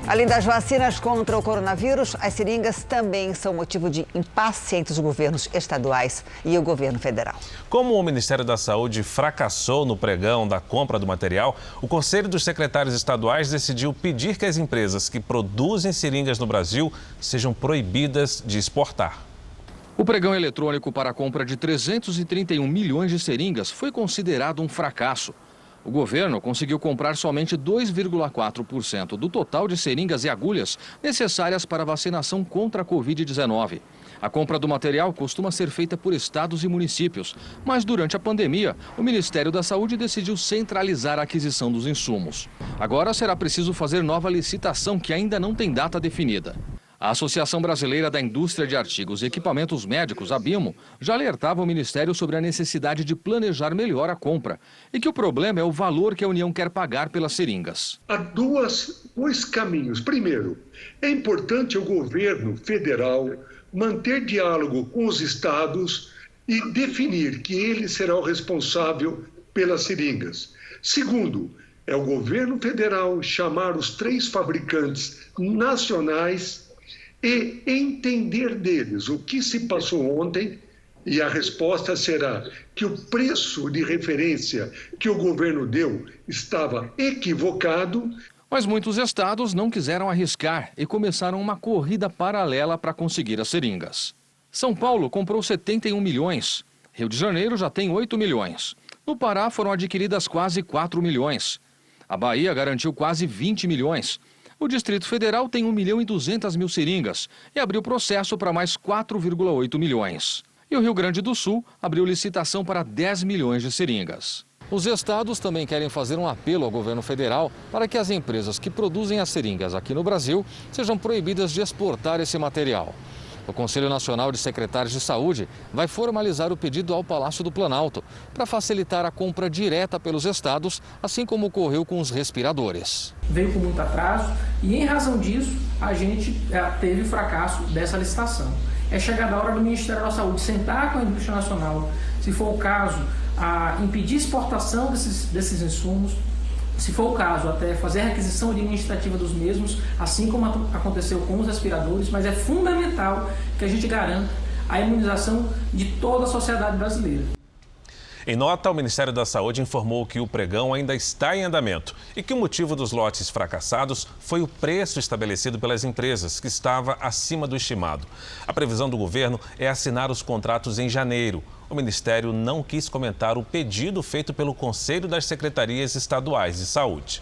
Além das vacinas contra o coronavírus, as seringas também são motivo de impasse entre os governos estaduais e o governo federal. Como o Ministério da Saúde fracassou no pregão da compra do material, o Conselho dos Secretários Estaduais decidiu pedir que as empresas que produzem seringas no Brasil sejam proibidas de exportar. O pregão eletrônico para a compra de 331 milhões de seringas foi considerado um fracasso. O governo conseguiu comprar somente 2,4% do total de seringas e agulhas necessárias para a vacinação contra a Covid-19. A compra do material costuma ser feita por estados e municípios, mas durante a pandemia, o Ministério da Saúde decidiu centralizar a aquisição dos insumos. Agora será preciso fazer nova licitação que ainda não tem data definida. A Associação Brasileira da Indústria de Artigos e Equipamentos Médicos, a BIMO, já alertava o Ministério sobre a necessidade de planejar melhor a compra e que o problema é o valor que a União quer pagar pelas seringas. Há dois caminhos. Primeiro, é importante o governo federal manter diálogo com os estados e definir que ele será o responsável pelas seringas. Segundo, é o governo federal chamar os 3 fabricantes nacionais e entender deles o que se passou ontem, e a resposta será que o preço de referência que o governo deu estava equivocado. Mas muitos estados não quiseram arriscar e começaram uma corrida paralela para conseguir as seringas. São Paulo comprou 71 milhões, Rio de Janeiro já tem 8 milhões. No Pará foram adquiridas quase 4 milhões. A Bahia garantiu quase 20 milhões. O Distrito Federal tem 1.200.000 seringas e abriu processo para mais 4,8 milhões. E o Rio Grande do Sul abriu licitação para 10 milhões de seringas. Os estados também querem fazer um apelo ao governo federal para que as empresas que produzem as seringas aqui no Brasil sejam proibidas de exportar esse material. O Conselho Nacional de Secretários de Saúde vai formalizar o pedido ao Palácio do Planalto para facilitar a compra direta pelos estados, assim como ocorreu com os respiradores. Veio com muito atraso e, em razão disso, a gente teve o fracasso dessa licitação. É chegada a hora do Ministério da Saúde sentar com a indústria nacional, se for o caso, a impedir exportação desses insumos, se for o caso, até fazer a requisição administrativa dos mesmos, assim como aconteceu com os respiradores, mas é fundamental que a gente garanta a imunização de toda a sociedade brasileira. Em nota, o Ministério da Saúde informou que o pregão ainda está em andamento e que o motivo dos lotes fracassados foi o preço estabelecido pelas empresas, que estava acima do estimado. A previsão do governo é assinar os contratos em janeiro. O Ministério não quis comentar o pedido feito pelo Conselho das Secretarias Estaduais de Saúde.